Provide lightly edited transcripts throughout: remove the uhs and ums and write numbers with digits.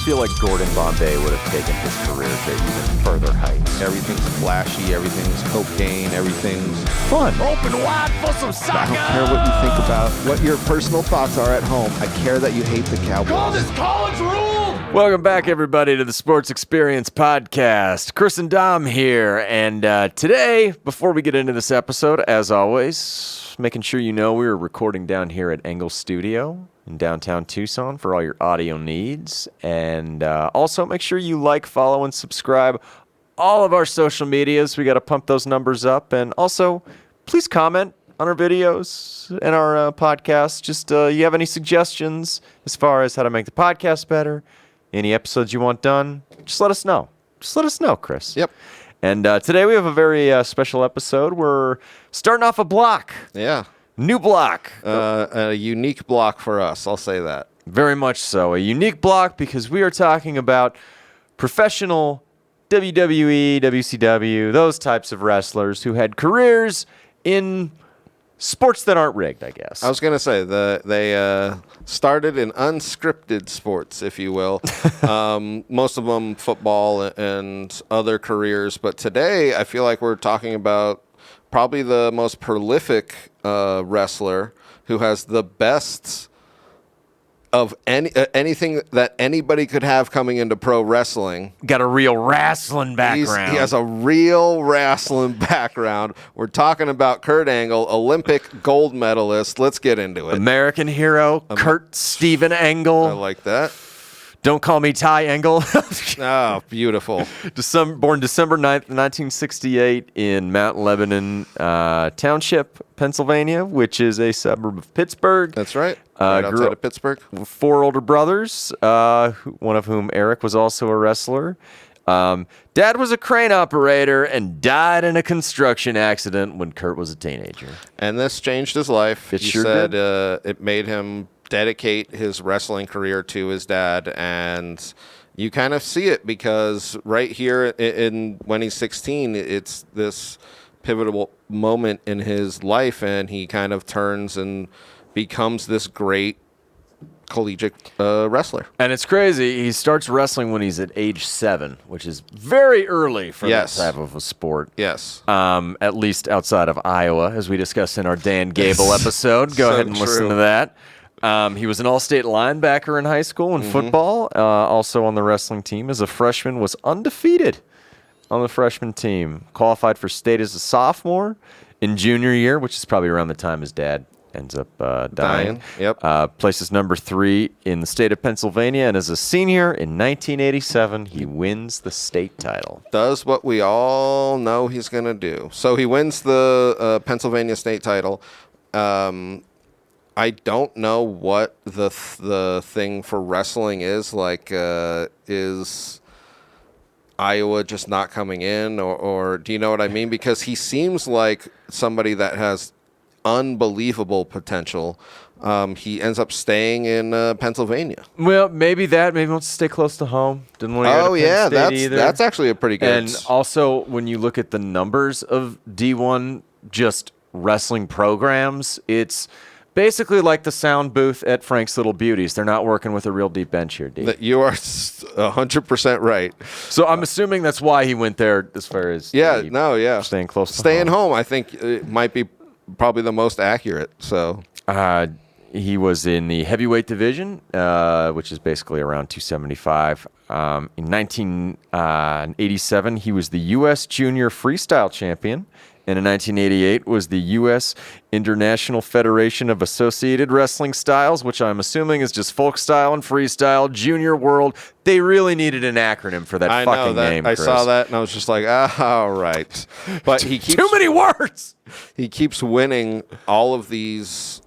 feel like Gordon Bombay would have taken his career to even further heights. Everything's flashy, everything's cocaine, everything's Fun. Open wide for some soccer. I don't care what you think about what your personal thoughts are at home. I care that you hate the Cowboys. Call this college ruled. Welcome back, everybody, to the Sports Experience Podcast. Chris and Dom here, and today, before we get into this episode, as always, making sure you know we are recording down here at Engle Studio in downtown Tucson for all your audio needs, and also make sure you like, follow, and subscribe all of our social medias. We got to pump those numbers up, and also, please comment on our videos and our podcast. Just you have any suggestions as far as how to make the podcast better? Any episodes you want done, just let us know. Just let us know, Chris. Yep. And today we have a very special episode. We're starting off a block. Yeah. New block. A unique block for us, I'll say that. Very much so. A unique block because we are talking about professional WWE, WCW, those types of wrestlers who had careers in sports that aren't rigged, I guess. I was going to say, they started in unscripted sports, if you will. Most of them football and other careers. But today, I feel like we're talking about probably the most prolific wrestler who has the best of anything that anybody could have coming into pro wrestling. Got a real wrestling background. He has a real wrestling background. We're talking about Kurt Angle, Olympic gold medalist. Let's get into it. American hero, Kurt Steven Engle. I like that. Don't call me Ty Engle. Oh, beautiful. Born December 9th, 1968 in Mount Lebanon Township, Pennsylvania, which is a suburb of Pittsburgh. That's right. Right outside of Pittsburgh. 4 older brothers, one of whom, Eric, was also a wrestler. Dad was a crane operator and died in a construction accident when Kurt was a teenager. And this changed his life. It he sure said did. It made him dedicate his wrestling career to his dad, and you kind of see it because right here in when he's 16, it's this pivotal moment in his life, and he kind of turns and becomes this great collegiate wrestler. And it's crazy. He starts wrestling when he's at age 7, which is very early for that type of a sport. Yes. At least outside of Iowa, as we discussed in our Dan Gable episode. Go ahead and listen to that. He was an all-state linebacker in high school and football. Also on the wrestling team as a freshman, was undefeated on the freshman team. Qualified for state as a sophomore. In junior year, which is probably around the time his dad ends up dying. Yep. Places number 3 in the state of Pennsylvania. And as a senior in 1987, he wins the state title. Does what we all know he's going to do. So he wins the Pennsylvania state title. I don't know what the thing for wrestling is. Like, is Iowa just not coming in? Or do you know what I mean? Because he seems like somebody that has unbelievable potential. He ends up staying in Pennsylvania. Well, maybe he wants to stay close to home. Didn't want to go to Penn State either. That's actually a pretty good. And also, when you look at the numbers of D1 just wrestling programs, it's basically like the sound booth at Frank's Little Beauties. They're not working with a real deep bench here, D. You are 100% right. So I'm assuming that's why he went there as far as staying close to Staying home, I think it might be probably the most accurate. So he was in the heavyweight division, which is basically around 275. In 1987, he was the U.S. Junior Freestyle Champion. And in 1988 was the U.S. International Federation of Associated Wrestling Styles, which I'm assuming is just folk style and freestyle, Junior World. They really needed an acronym for that name, I Chris. saw that, and I was just like, all right. But he keeps Too many words! He keeps winning all of these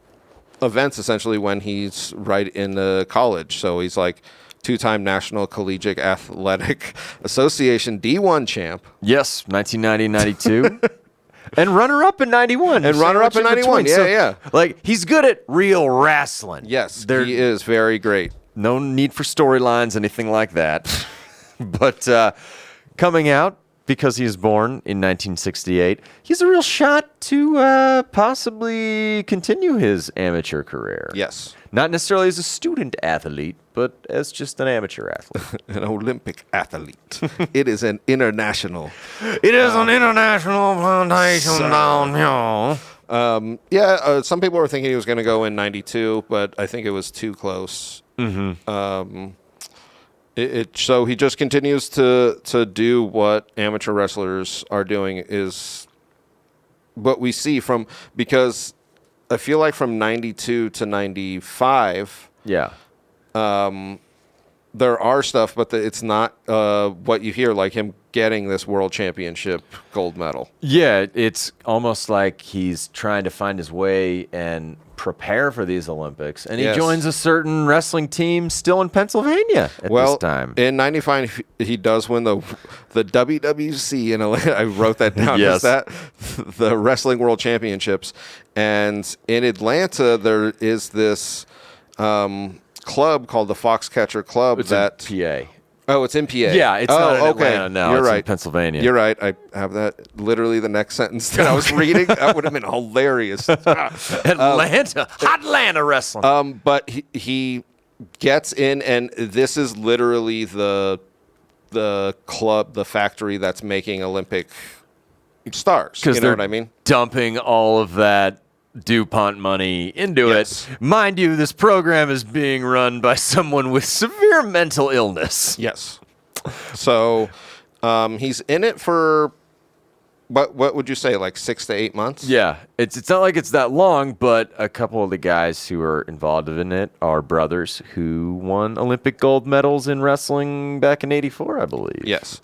events, essentially, when he's right in college. So he's like 2-time National Collegiate Athletic Association D1 champ. Yes, 1990-92. And runner-up in 91. And runner-up in 91, yeah. Like, he's good at real wrestling. Yes, he is very great. No need for storylines, anything like that. But coming out because he was born in 1968, he's a real shot to possibly continue his amateur career. Yes. Not necessarily as a student athlete, but as just an amateur athlete. An Olympic athlete. It is an international. It is an international foundation down here. Some people were thinking he was going to go in 92, but I think it was too close. Mm-hmm. So he just continues to do what amateur wrestlers are doing is what we see because I feel like from 92 to 95, Yeah. there are stuff, but it's not what you hear, like him getting this world championship gold medal. Yeah, it's almost like he's trying to find his way and prepare for these Olympics. And he joins a certain wrestling team still in Pennsylvania at this time. In 95, he does win the WWC in Atlanta. I wrote that down. Yes. Is that the Wrestling World Championships? And in Atlanta, there is this club called the Foxcatcher Club. It's that in PA. Oh, it's in PA. Yeah, it's not in Atlanta now. You're it's right. in Pennsylvania. You're right. I have that literally the next sentence that I was reading. That would have been hilarious. Atlanta. Atlanta wrestling. But he gets in, and this is literally the club, the factory that's making Olympic stars. You know what I mean? Dumping all of that DuPont money into Yes. it. Mind you, this program is being run by someone with severe mental illness. Yes. So he's in it for what would you say, like 6 to 8 months? Yeah, it's not like it's that long, but a couple of the guys who are involved in it are brothers who won Olympic gold medals in wrestling back in '84, I believe. Yes.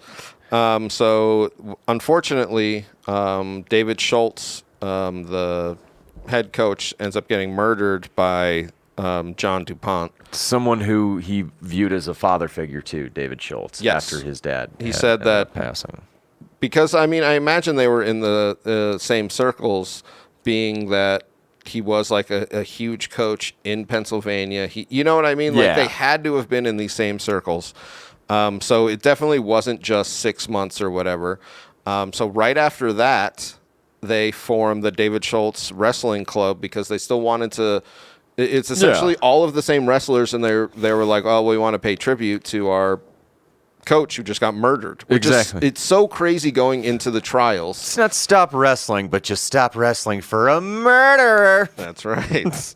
So unfortunately, David Schultz, the head coach, ends up getting murdered by John DuPont. Someone who he viewed as a father figure too, David Schultz, Yes. after his dad. He said ended that up passing. Because, I mean, I imagine they were in the same circles, being that he was like a huge coach in Pennsylvania. You know what I mean? Like, they had to have been in these same circles. So it definitely wasn't just 6 months or whatever. So right after that, they formed the David Schultz Wrestling Club because they still wanted to. It's essentially all of the same wrestlers, and they were like, oh, we want to pay tribute to our coach who just got murdered. Exactly. It's so crazy going into the trials. It's not stop wrestling, but just stop wrestling for a murderer. That's right.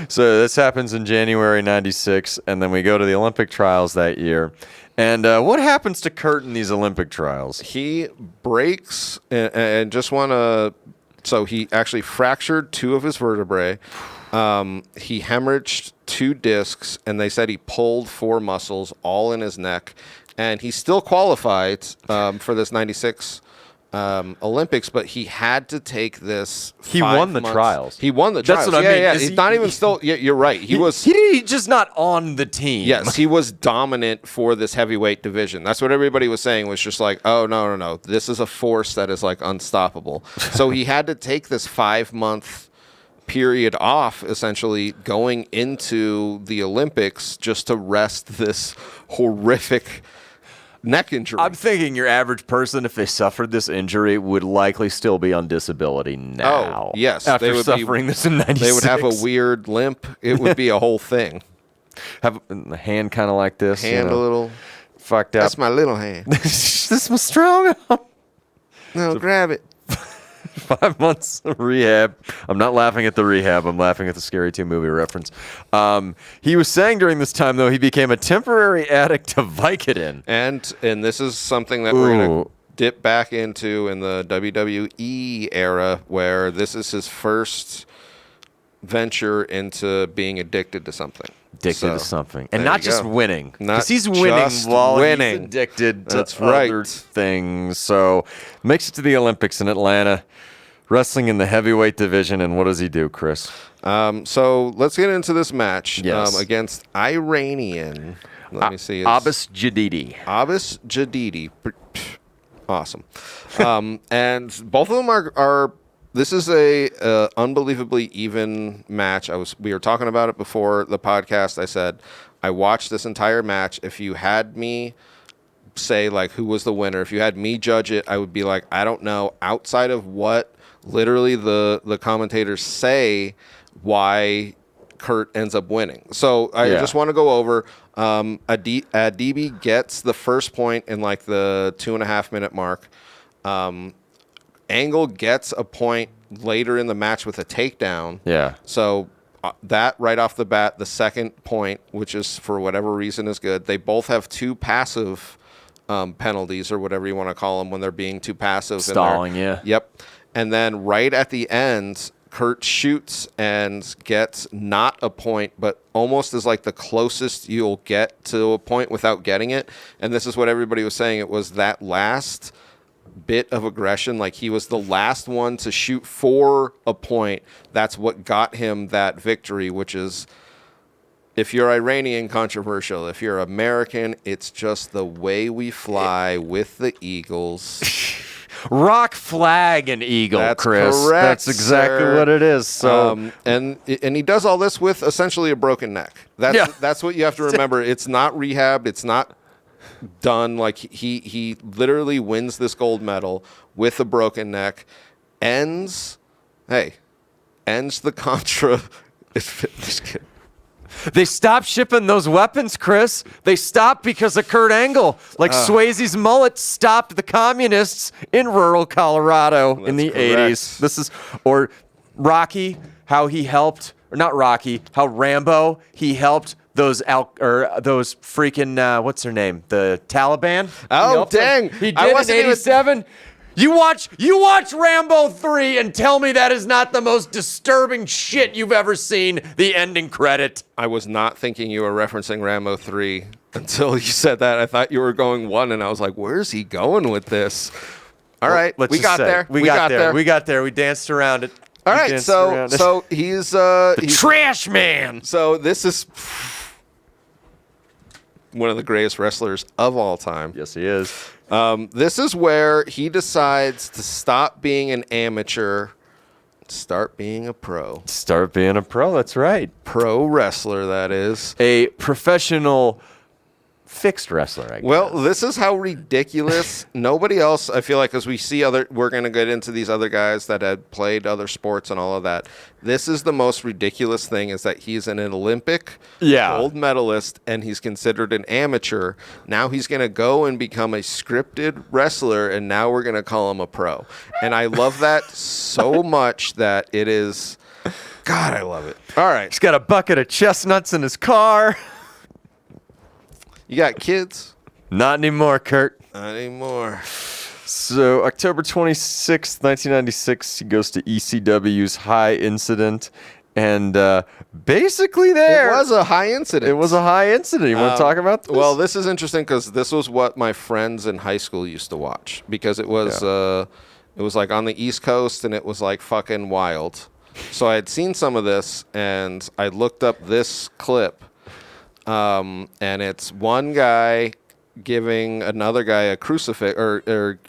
So this happens in January '96, and then we go to the Olympic trials that year. And what happens to Kurt in these Olympic trials? He breaks and just want to. So he actually fractured 2 of his vertebrae. He hemorrhaged 2 discs, and they said he pulled 4 muscles, all in his neck. And he still qualified for this '96 Olympics, but he had to take this. He won the trials. He won the trials. That's what I mean. Yeah, it's not even still. Yeah, you're right. He's just not on the team. Yes, he was dominant for this heavyweight division. That's what everybody was saying, was just like, oh, no. This is a force that is like unstoppable. So he had to take this 5-month period off, essentially going into the Olympics just to rest this horrific neck injury. I'm thinking your average person, if they suffered this injury, would likely still be on disability now. Oh, yes. After they would suffering this in '96. They would have a weird limp. It would be a whole thing. Have the hand kind of like this. Hand a little. Fucked up. That's my little hand. This was strong. No, grab it. 5 months of rehab. I'm not laughing at the rehab. I'm laughing at the Scary 2 movie reference. He was saying during this time, though, he became a temporary addict to Vicodin. And this is something that we're going to dip back into in the WWE era, where this is his first venture into being addicted to something. Addicted to something. And not just winning. Not he's winning just while winning. he's addicted to That's right. other things. So makes it to the Olympics in Atlanta, wrestling in the heavyweight division. And what does he do, Chris? So let's get into this match Yes. against Iranian. Let me see. Abbas Jadidi. Abbas Jadidi. Awesome. And both of them are this is a unbelievably even match. We were talking about it before the podcast. I said I watched this entire match. If you had me say like who was the winner. If you had me judge it, I would be like, I don't know, outside of what literally the commentators say, why Kurt ends up winning. So I just want to go over Adibi gets the first point in like the 2.5 minute mark. Engle gets a point later in the match with a takedown. Yeah. So that right off the bat, the second point, which is for whatever reason is good. They both have 2 passive penalties or whatever you want to call them when they're being too passive. Stalling, yeah. Yep. And then right at the end, Kurt shoots and gets not a point, but almost is like the closest you'll get to a point without getting it. And this is what everybody was saying. It was that last bit of aggression, like he was the last one to shoot for a point. That's what got him that victory, which is, if you're Iranian, controversial. If you're American, it's just the way we fly with the Eagles. Rock, flag, and eagle, That's Chris. correct, That's exactly sir. what it is. So, and he does all this with essentially a broken neck. That's what you have to remember. It's not rehabbed. It's not done. Like he literally wins this gold medal with a broken neck. Ends the Contra. Just kidding. they stopped shipping those weapons, Chris. They stopped because of Kurt Angle. Like Swayze's mullet stopped the communists in rural Colorado in the correct. 80s. This is, or Rocky, how he helped, or not Rocky, how Rambo, he helped those those freaking, what's their name? The Taliban? Oh, dang. He did I wasn't in 87. You watch Rambo 3 and tell me that is not the most disturbing shit you've ever seen, the ending credit. I was not thinking you were referencing Rambo 3 until you said that. I thought you were going 1, and I was like, where's he going with this? All right, Let's we just got say, there. We got there. We danced around it. All We right, danced around it. so he's Trash man. So this is one of the greatest wrestlers of all time. Yes, he is. This is where he decides to stop being an amateur, start being a pro. Start being a pro. That's right. Pro wrestler, that is. A professional fixed wrestler, I guess. Well, this is how ridiculous. Nobody else, I feel like, because we're going to get into these other guys that had played other sports and all of that. This is the most ridiculous thing, is that he's an Olympic gold medalist and he's considered an amateur. Now he's going to go and become a scripted wrestler, and now we're going to call him a pro. And I love that so much that it is, God, I love it. All right. He's got a bucket of chestnuts in his car. You got kids? Not anymore, Kurt. Not anymore. So October 26th, 1996, he goes to ECW's High Incident. And basically there... It was a high incident. It was a high incident. You want to talk about this? Well, this is interesting because this was what my friends in high school used to watch, because it was like on the East Coast and it was like fucking wild. So I had seen some of this and I looked up this clip, and it's one guy giving another guy a crucifix or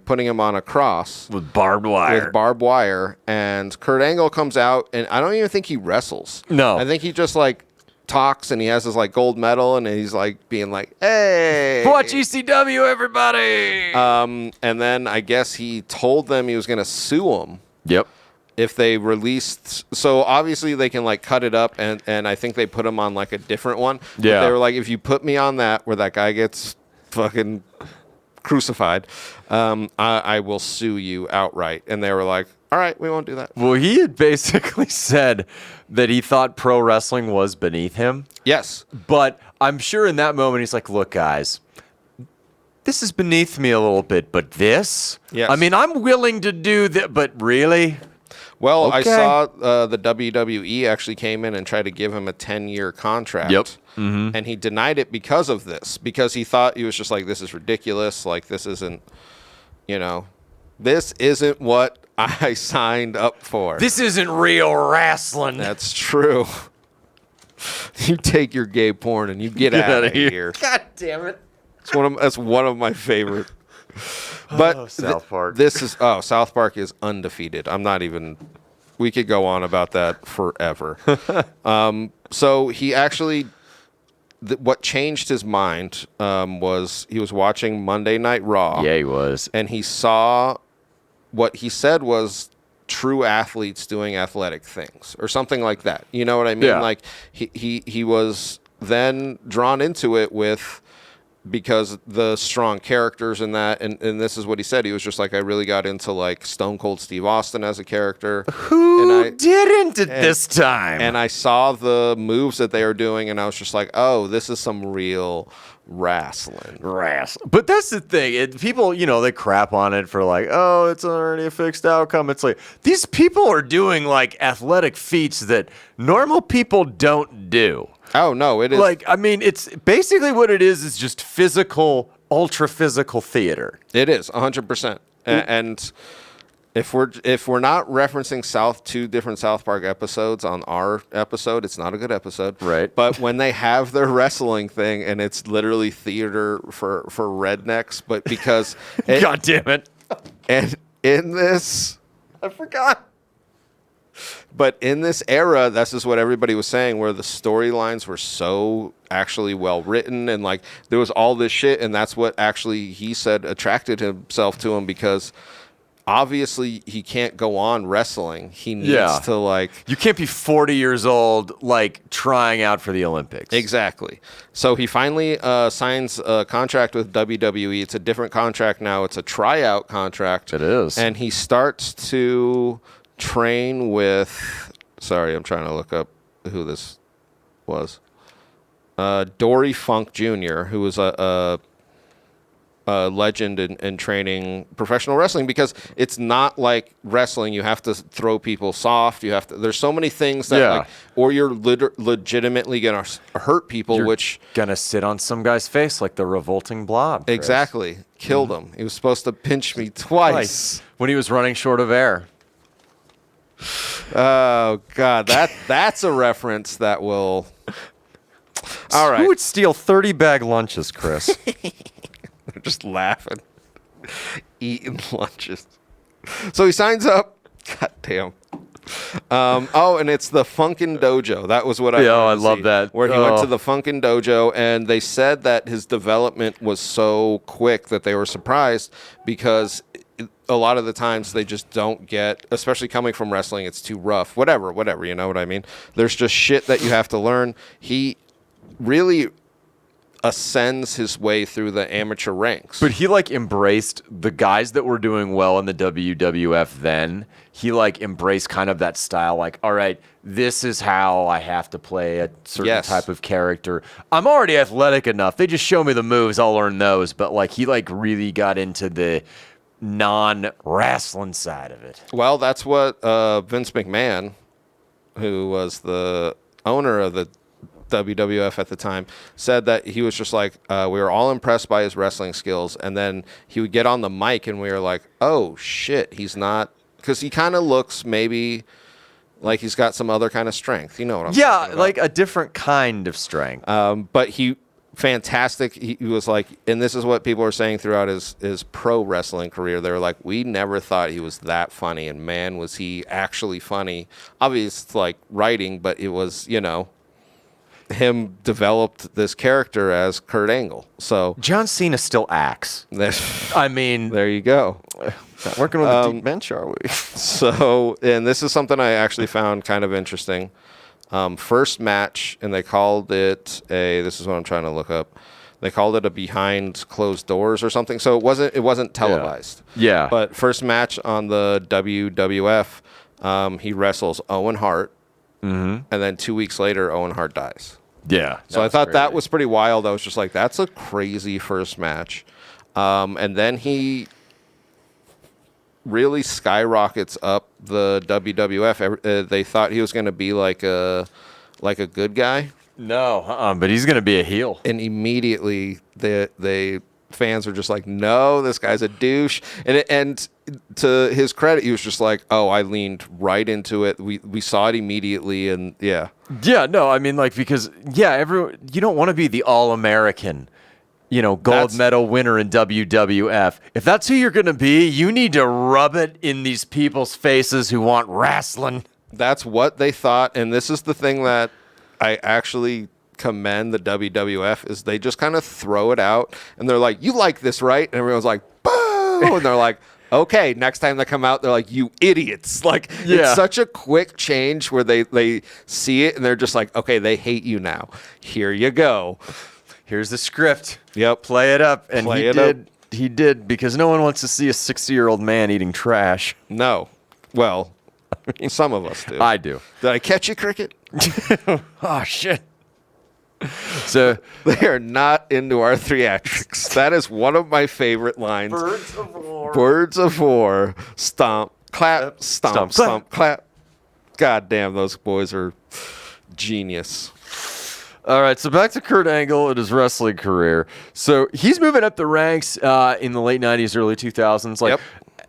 putting him on a cross with barbed wire. And Kurt Angle comes out, and I don't even think he wrestles. No. I think he just like talks, and he has his like gold medal, and he's like being like, hey, watch ECW, everybody. And then I guess he told them he was going to sue them. Yep. If they released, so obviously they can like cut it up, and I think they put him on like a different one. Yeah. But they were like, if you put me on that where that guy gets fucking crucified, I will sue you outright. And they were like, all right, we won't do that. Well, he had basically said that he thought pro wrestling was beneath him. Yes. But I'm sure in that moment he's like, look, guys, this is beneath me a little bit, but this? Yes. I mean, I'm willing to do that, but really? Well, Okay. I saw the WWE actually came in and tried to give him a 10-year contract. Yep. Mm-hmm. And he denied it because of this, because he thought, he was just like, this is ridiculous. Like, this isn't, this isn't what I signed up for. This isn't real wrestling. That's true. You take your gay porn and you get out of here. God damn it. That's one of my favorite. But South Park. South Park is undefeated. I'm not even. We could go on about that forever. So he actually what changed his mind was he was watching Monday Night Raw. Yeah, he was. And he saw what he said was true athletes doing athletic things or something like that. You know what I mean? Yeah. Like he was then drawn into it because the strong characters in that, and this is what he said. He was just like, I really got into like Stone Cold Steve Austin as a character. Who didn't at this time? And I saw the moves that they were doing, and I was just like, oh, this is some real wrestling. But that's the thing. People, they crap on it for like, oh, it's already a fixed outcome. It's like, these people are doing like athletic feats that normal people don't do. Oh, no, it is. Like, I mean, it's basically what it is just physical, ultra physical theater. It is 100%. And if we're not referencing two different South Park episodes on our episode, it's not a good episode. Right. But when they have their wrestling thing and it's literally theater for rednecks, but because God damn it. And in this, I forgot. But in this era, this is what everybody was saying, where the storylines were so actually well written, and like there was all this shit, and that's what actually he said attracted himself to him, because obviously he can't go on wrestling. He needs to like. You can't be 40 years old like trying out for the Olympics. Exactly. So he finally signs a contract with WWE. It's a different contract now. It's a tryout contract. It is. And he starts to train with, sorry, I'm trying to look up who this was. Dory Funk Jr., who was a legend in training professional wrestling, because it's not like wrestling. You have to throw people soft. There's so many things that like, or you're legitimately going to hurt people, You're which gonna sit on some guy's face like the revolting blob. Chris. Exactly. Killed him. He was supposed to pinch me twice. When he was running short of air. Oh God, that's a reference that will. All right. Who would steal 30 bag lunches, Chris? They're just laughing, eating lunches. So he signs up. God damn. And it's the Funkin' Dojo. That was what I. Yeah, I love that. Where he went to the Funkin' Dojo, and they said that his development was so quick that they were surprised, because a lot of the times they just don't get, especially coming from wrestling, it's too rough. Whatever, you know what I mean? There's just shit that you have to learn. He really ascends his way through the amateur ranks. But he like embraced the guys that were doing well in the WWF then. He like embraced kind of that style, like, all right, this is how I have to play a certain type of character. I'm already athletic enough. They just show me the moves, I'll learn those. But like he like really got into the non-wrestling side of it. Well, that's what Vince McMahon, who was the owner of the WWF at the time, said, that he was just like, we were all impressed by his wrestling skills, and then he would get on the mic and we were like, oh shit, he's not, because he kind of looks maybe like he's got some other kind of strength. You know what I'm talking about? Like a different kind of strength. But he fantastic. He was like, and this is what people are saying throughout his pro wrestling career. They were like, we never thought he was that funny, and man, was he actually funny. Obviously, like writing, but it was, him developed this character as Kurt Angle. So John Cena still acts. I mean, there you go. Not working with the deep bench, are we? So, and this is something I actually found kind of interesting. First match, and they called it this is what I'm trying to look up. They called it a behind closed doors or something. So it wasn't televised. Yeah. But first match on the WWF, he wrestles Owen Hart. Mm-hmm. And then 2 weeks later, Owen Hart dies. Yeah. So I thought that was pretty wild. I was just like, that's a crazy first match. And then he really skyrockets up the WWF. They thought he was going to be like a good guy. No, but he's going to be a heel. And immediately the fans are just like, no, this guy's a douche. And to his credit, he was just like, oh, I leaned right into it. We saw it immediately, and yeah. Yeah, no, I mean, like, because, you don't want to be the all-American, gold medal winner in WWF. If that's who you're going to be, you need to rub it in these people's faces who want wrestling. That's what they thought, and this is the thing that I actually commend the WWF is they just kind of throw it out and they're like, you like this, right? And everyone's like, boo! And they're like, okay, next time they come out, they're like, you idiots. Like, it's such a quick change where they see it and they're just like, okay, they hate you now. Here you go. Here's the script. Yep. Play it up. And Play he it did. up. He did, because no one wants to see a 60-year-old man eating trash. No. Well, some of us do. I do. Did I catch you, Cricket? Oh, shit. So they are not into our theatrics. That is one of my favorite lines. Birds of war. Birds of war. Stomp, clap, stomp, stomp, clap. God damn, those boys are genius. All right, so back to Kurt Angle and his wrestling career. So he's moving up the ranks in the late 90s, early 2000s, like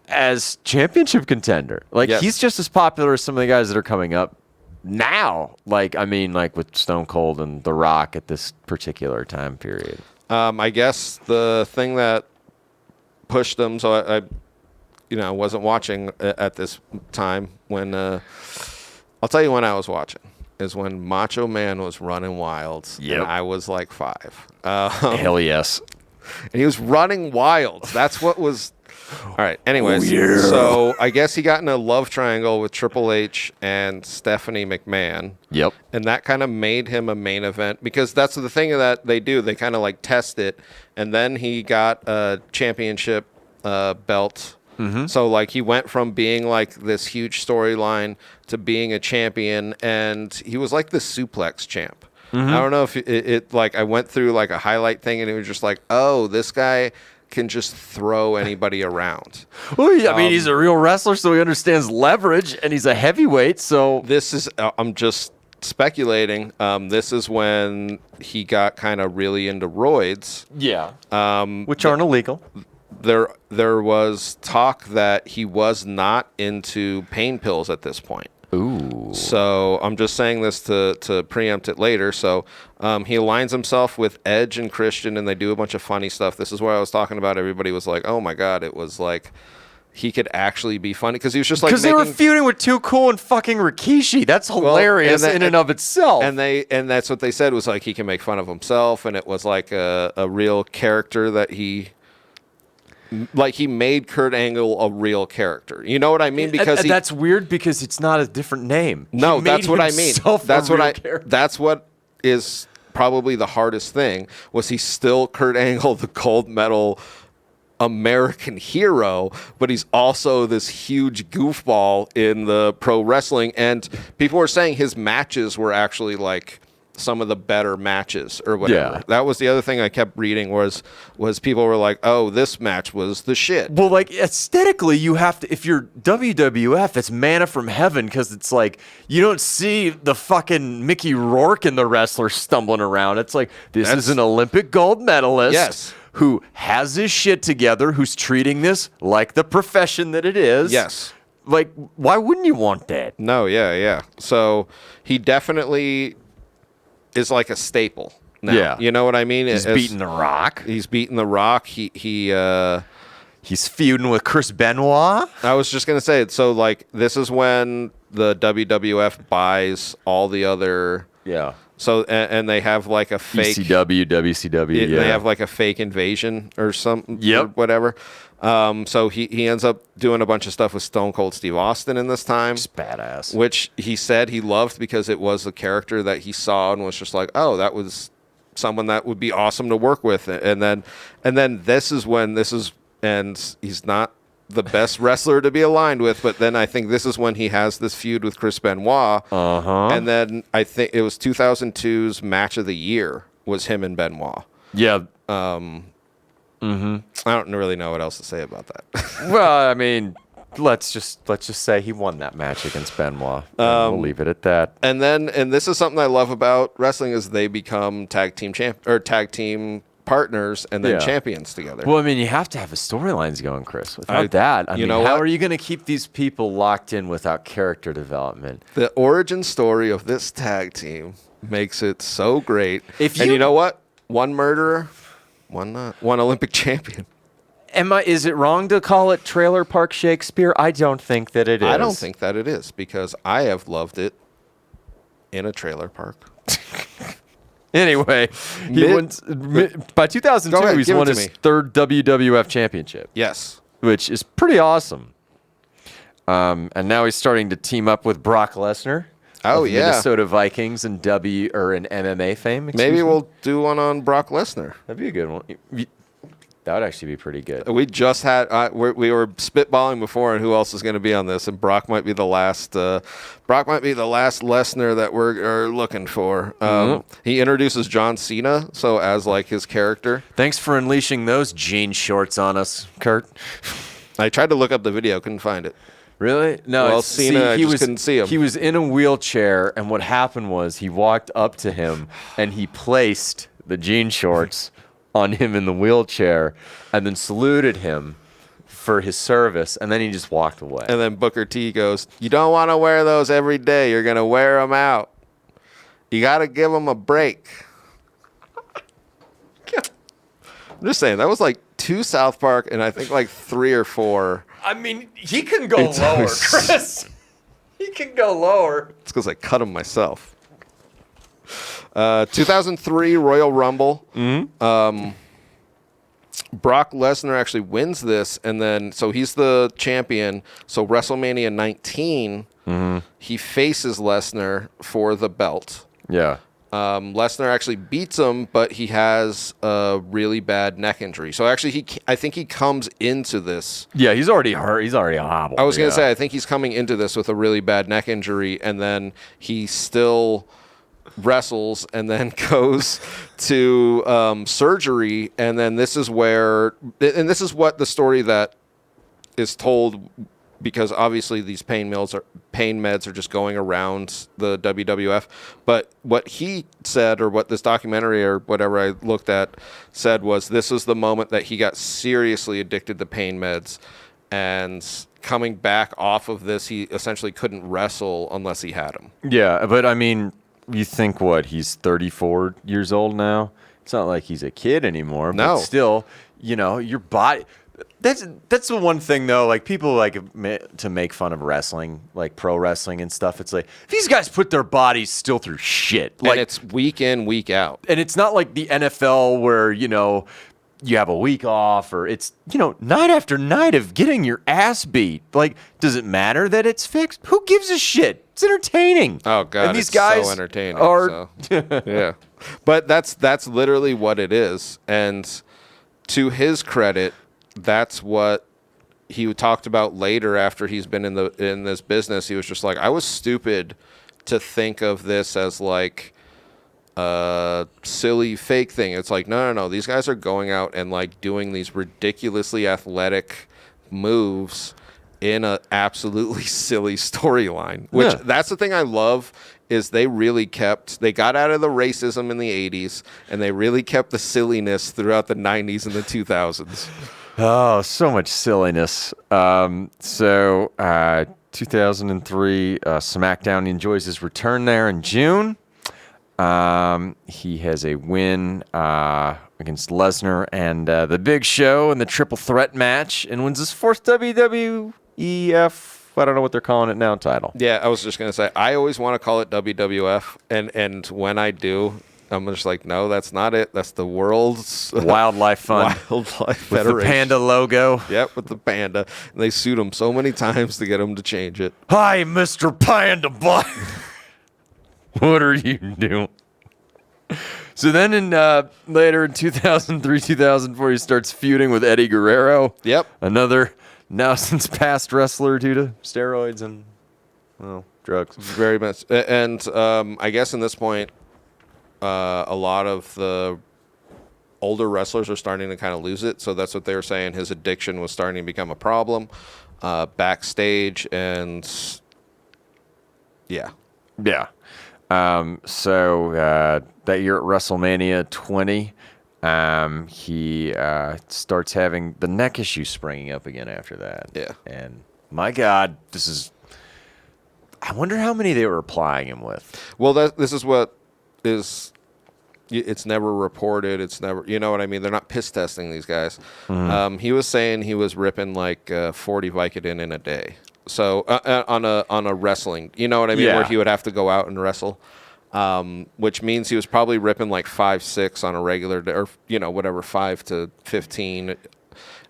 as championship contender. Like he's just as popular as some of the guys that are coming up now. Like, I mean, like with Stone Cold and The Rock at this particular time period. I guess the thing that pushed them, so I wasn't watching at this time when, I'll tell you when I was watching. Is when Macho Man was running wild. Yep. And I was like 5. Hell yes. And he was running wild. That's what was. All right. Anyways, yeah. So I guess he got in a love triangle with Triple H and Stephanie McMahon. Yep. And that kind of made him a main event because that's the thing that they do. They kind of like test it. And then he got a championship belt. Mm-hmm. So, like, he went from being, like, this huge storyline to being a champion, and he was, like, the suplex champ. Mm-hmm. I don't know if it like, I went through, like, a highlight thing, and it was just like, oh, this guy can just throw anybody around. Well, yeah, I mean, he's a real wrestler, so he understands leverage, and he's a heavyweight, so... This is, I'm just speculating, this is when he got kind of really into roids. Yeah. Which aren't illegal. There was talk that he was not into pain pills at this point. Ooh. So I'm just saying this to preempt it later. So he aligns himself with Edge and Christian, and they do a bunch of funny stuff. This is where I was talking about. Everybody was like, oh, my God. It was like he could actually be funny because he was just like... Because they were feuding with Too Cool and fucking Rikishi. That's hilarious in and of itself. And that's what they said was like he can make fun of himself, and it was like a real character that he... Like, he made Kurt Angle a real character. You know what I mean? Because that's weird because it's not a different name. No, that's what I mean. That's what is probably the hardest thing was he's still Kurt Angle, the gold medal American hero, but he's also this huge goofball in the pro wrestling. And people were saying his matches were actually like some of the better matches or whatever. Yeah. That was the other thing I kept reading was people were like, oh, this match was the shit. Well, like aesthetically, you have to, if you're WWF, it's manna from heaven because it's like you don't see the fucking Mickey Rourke and the wrestler stumbling around. It's like this is an Olympic gold medalist who has his shit together, who's treating this like the profession that it is. Yes. Like, why wouldn't you want that? No, yeah. So he definitely is like a staple now. Yeah. You know what I mean? He's beating The Rock. He's beating The Rock. He's feuding with Chris Benoit. I was just going to say, so like this is when the WWF buys all the other... Yeah. So, and they have like a fake... ECW, WCW, They have like a fake invasion or something. Yep. Or whatever. So he ends up doing a bunch of stuff with Stone Cold Steve Austin in this time. It's badass. Which he said he loved because it was a character that he saw and was just like, oh, that was someone that would be awesome to work with. And then and he's not the best wrestler to be aligned with, but then I think this is when he has this feud with Chris Benoit. Uh-huh. And then I think it was 2002's Match of the Year was him and Benoit. Yeah. I don't really know what else to say about that. Well, I mean, let's just say he won that match against Benoit. We'll leave it at that. And this is something I love about wrestling is they become tag team partners and then champions together. Well, I mean, you have to have a storylines going, Chris. Without that, I mean, how are you going to keep these people locked in without character development? The origin story of this tag team makes it so great. And you know what? One murderer, one not. One Olympic champion. Is it wrong to call it Trailer Park Shakespeare? I don't think that it is. I don't think that it is because I have loved it in a trailer park. Anyway, by 2002, ahead, he's give it won to his me. third WWF championship, Yes. which is pretty awesome. And now he's starting to team up with Brock Lesnar. Oh, of yeah. Minnesota Vikings and MMA fame. Maybe me. we'll do one on Brock Lesnar. That'd be a good one. That would actually be pretty good. We just had we were spitballing before, and who else is going to be on this? And Brock might be the last. Brock might be the last Lesnar that we're looking for. He introduces John Cena, so as like his character. Thanks for unleashing those jean shorts on us, Kurt. I tried to look up the video, couldn't find it. Really? No. Well, Cena, I just couldn't see him. He was in a wheelchair, and what happened was he walked up to him, and he placed the jean shorts on him in the wheelchair, and then saluted him for his service, and then he just walked away. And then Booker T goes, "You don't want to wear those every day. You're going to wear them out. You got to give them a break." I'm just saying, that was like 2 South Park, and I think like 3 or 4. I mean, he can go lower, Chris. He can go lower. It's because I cut them myself. 2003 Royal Rumble. Brock Lesnar actually wins this, and then so he's the champion. So WrestleMania 19, he faces Lesnar for the belt. Yeah. Lesnar actually beats him, but he has a really bad neck injury. So actually, I think he comes into this. Yeah, he's already hurt. He's already hobbled. I was going to say, I think he's coming into this with a really bad neck injury, and then he still wrestles and then goes to surgery. And then this is where, and this is what the story that is told, because obviously these pain meds are just going around the WWF. But what he said, or what this documentary or whatever I looked at said, was this was the moment that he got seriously addicted to pain meds, and coming back off of this, he essentially couldn't wrestle unless he had them. Yeah, but I mean, you think what? He's 34 years old now. It's not like he's a kid anymore. No. But still, your body. That's the one thing though. Like people like to make fun of wrestling, like pro wrestling and stuff. It's like these guys put their bodies still through shit. Like And it's week in, week out. and it's not like the NFL where you have a week off, or it's night after night of getting your ass beat. Like, does it matter that it's fixed? Who gives a shit? It's entertaining. Oh God, and these it's guys so entertaining. are Yeah, but that's literally what it is. And to his credit, that's what he talked about later after he's been in this business. He was just like, I was stupid to think of this as like a silly fake thing. It's like, no. These guys are going out and like doing these ridiculously athletic moves in a absolutely silly storyline, which that's the thing I love, is they got out of the racism in the 80s, and they really kept the silliness throughout the 90s and the 2000s. Oh, so much silliness. 2003, SmackDown enjoys his return there in June. He has a win against Lesnar and the Big Show in the triple threat match, and wins his 4th WWF, I don't know what they're calling it now, title. Yeah, I was just going to say, I always want to call it WWF, and when I do, I'm just like, no, that's not it. That's the World's Wildlife Fund. Wildlife with Federation. the panda logo. Yep, with the panda. And they sued him so many times to get him to change it. Hi, Mr. Panda Boy. What are you doing? So then later in 2003, 2004, he starts feuding with Eddie Guerrero. Yep. Another now since past wrestler due to steroids and, drugs. Very much. And I guess in this point, a lot of the older wrestlers are starting to kind of lose it. So that's what they were saying. His addiction was starting to become a problem backstage. And yeah. Yeah. So that year at WrestleMania 20, he starts having the neck issue springing up again after that. Yeah. And my God, I wonder how many they were applying him with. Well, this is what is, it's never reported. It's never, you know what I mean? They're not piss testing these guys. Mm-hmm. He was saying he was ripping like 40 Vicodin in a day. So on a wrestling, you know what I mean? Yeah. Where he would have to go out and wrestle. which means he was probably ripping like 5-6 on a regular day, or whatever, 5 to 15,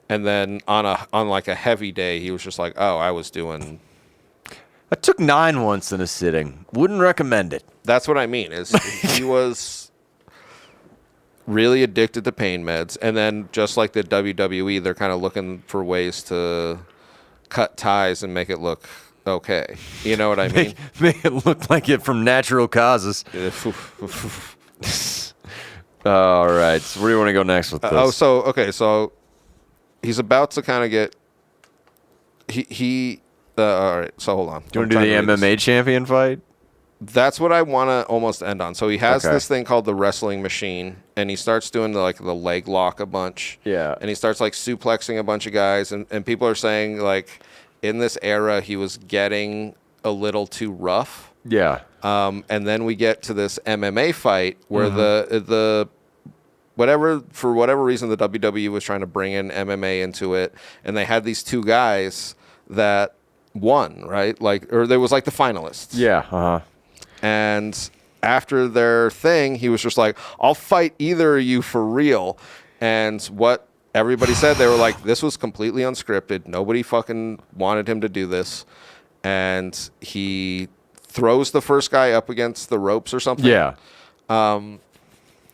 and then on like a heavy day, he was just like, oh, I was doing. I took 9 once in a sitting. Wouldn't recommend it. That's what I mean. Is he was really addicted to pain meds, and then just like the WWE, they're kind of looking for ways to cut ties and make it look okay. You know what I mean? Make it look like it from natural causes. All right. So where do you want to go next with this? So he's about to kind of get all right. So hold on. Do you want to do the MMA champion fight? That's what I want to almost end on. So he has this thing called the wrestling machine, and he starts doing the leg lock a bunch. Yeah. And he starts like suplexing a bunch of guys, and people are saying like in this era he was getting a little too rough. Yeah. And then we get to this MMA fight where the for whatever reason the WWE was trying to bring in MMA into it, and they had these 2 guys that won, right? Or there was like the finalists. Yeah. And after their thing, he was just like, I'll fight either of you for real. And what everybody said, they were like, this was completely unscripted. Nobody fucking wanted him to do this. And he throws the first guy up against the ropes or something. Yeah.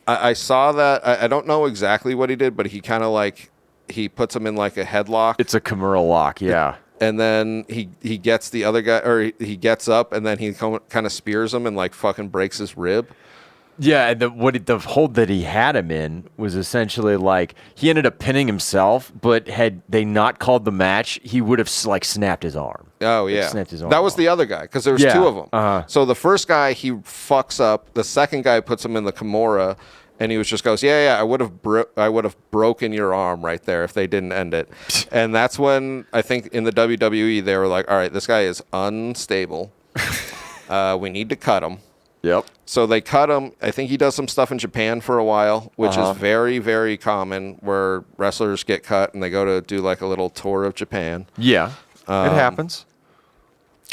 I saw that. I don't know exactly what he did, but he kind of he puts him in like a headlock. It's a Kimura lock, yeah. And then he gets the other guy, or he gets up, and then he kind of spears him and like fucking breaks his rib. Yeah, and the hold that he had him in was essentially like he ended up pinning himself, but had they not called the match, he would have like snapped his arm. Oh yeah, snapped his arm that was off. the other guy because there was 2 of them. So the first guy he fucks up, the second guy puts him in the Kimura. And he was just goes, yeah, I would have broken your arm right there if they didn't end it. And that's when I think in the WWE they were like, all right, this guy is unstable. We need to cut him. Yep. So they cut him. I think he does some stuff in Japan for a while, which is very, very common, where wrestlers get cut and they go to do like a little tour of Japan. Yeah, it happens.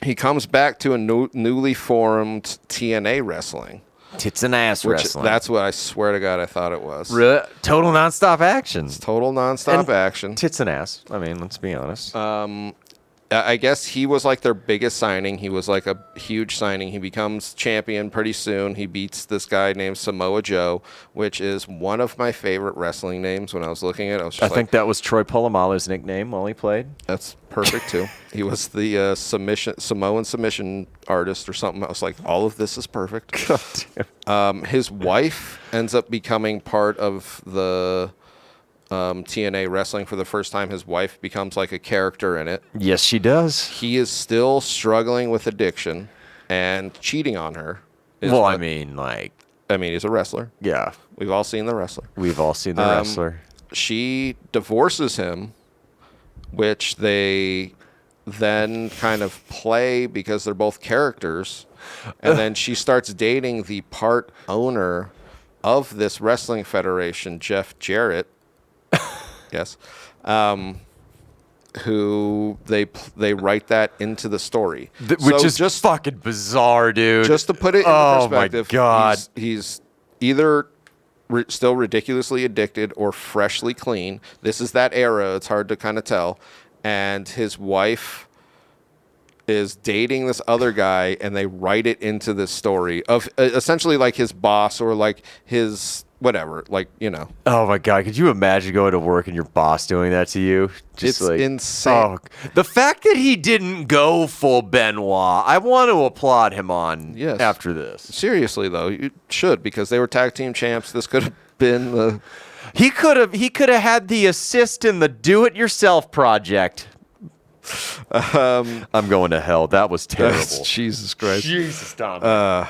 He comes back to a newly formed TNA wrestling. Tits and ass wrestling. That's what I swear to God I thought it was. Total nonstop action. It's total nonstop action. Tits and ass. I mean, let's be honest. I guess he was like their biggest signing. He was like a huge signing. He becomes champion pretty soon. He beats this guy named Samoa Joe, which is one of my favorite wrestling names. When I was looking at it, I think that was Troy Polamalu's nickname while he played. That's perfect too. He was the Samoan submission artist or something. I was like, all of this is perfect. His wife ends up becoming part of the TNA wrestling for the first time. His wife becomes like a character in it. Yes, she does. He is still struggling with addiction and cheating on her. He's a wrestler. Yeah. We've all seen The Wrestler. We've all seen The Wrestler. She divorces him, which they then kind of play because they're both characters. And then she starts dating the part owner of this wrestling federation, Jeff Jarrett. Yes. Who they write that into the story. Which is just fucking bizarre, dude. Just to put it into perspective, my God. He's either still ridiculously addicted or freshly clean. This is that era. It's hard to kind of tell. And his wife is dating this other guy, and they write it into this story of essentially like his boss or like his whatever, like, you know. Oh my God, could you imagine going to work and your boss doing that to you? It's insane. The fact that he didn't go full Benoit, I want to applaud him on after this. Seriously though, you should, because they were tag team champs. This could have been the He could have had the assist in the do-it-yourself project. I'm going to hell. That was terrible. Jesus Christ. Jesus, Dominic.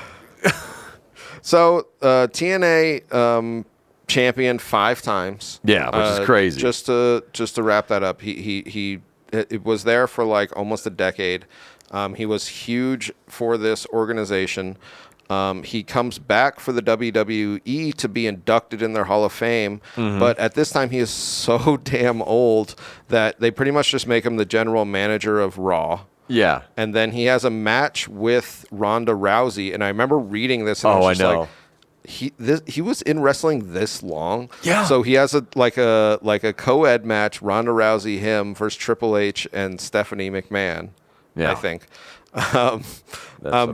So TNA champion 5 times. Yeah, which is crazy. Just to wrap that up, he was there for like almost a decade. He was huge for this organization. He comes back for the WWE to be inducted in their Hall of Fame, but at this time he is so damn old that they pretty much just make him the general manager of Raw. Yeah. And then he has a match with Ronda Rousey. And I remember reading this. And I was just like, he was in wrestling this long. Yeah. So he has a co-ed match, Ronda Rousey, him versus Triple H and Stephanie McMahon. Yeah. I think.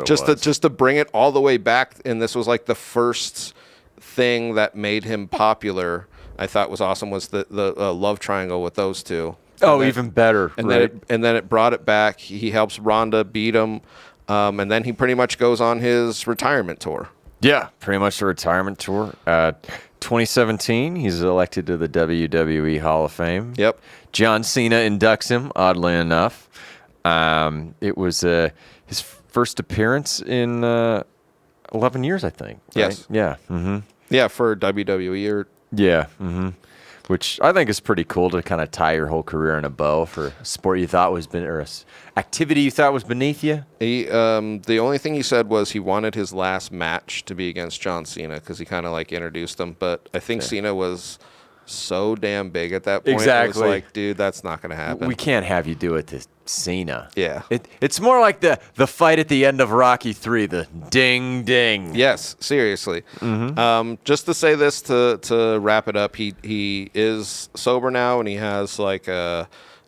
Just to bring it all the way back, and this was like the first thing that made him popular. I thought was awesome was the love triangle with those two. Even better. And right? then it brought it back. He helps Ronda beat him, and then he pretty much goes on his retirement tour. Yeah, pretty much a retirement tour. 2017, he's elected to the WWE Hall of Fame. Yep. John Cena inducts him, oddly enough. It was his first appearance in 11 years, I think. Right? Yes. Yeah. Mm-hmm. Yeah, for WWE. Yeah. Mm-hmm. Which I think is pretty cool to kind of tie your whole career in a bow for a sport you thought was activity you thought was beneath you. The only thing he said was he wanted his last match to be against John Cena because he kind of like introduced him. But I think Cena was so damn big at that point. Exactly. It was like, dude, that's not going to happen. We can't have you do it to Cena. Yeah. It's more like the fight at the end of Rocky 3, the ding ding. Yes, seriously. Mm-hmm. Just to say this to wrap it up, he is sober now and he has like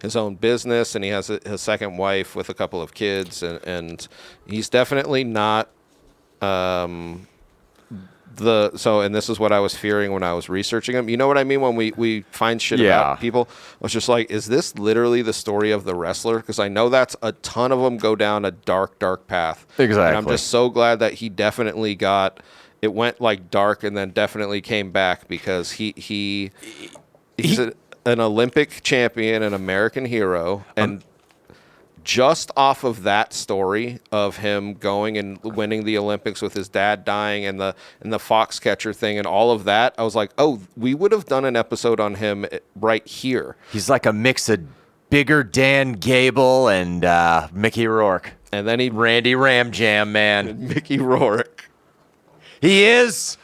his own business and he has his second wife with a couple of kids and he's definitely not and this is what I was fearing when I was researching him. You know what I mean when we find shit about people? I was just like, is this literally the story of the wrestler? Because I know that's a ton of them go down a dark, dark path. Exactly. And I'm just so glad that he definitely it went like dark and then definitely came back because he's an Olympic champion, an American hero, and just off of that story of him going and winning the Olympics with his dad dying and the Foxcatcher thing and all of that, I was like, oh, we would have done an episode on him right here. He's like a mix of bigger Dan Gable and Mickey Rourke. And then Randy Ramjam, man. Mickey Rourke. He is.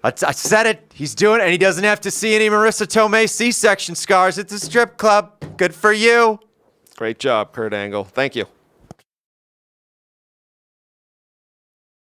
I said it. He's doing it, and he doesn't have to see any Marissa Tomei C-section scars at the strip club. Good for you. Great job, Kurt Angle. Thank you.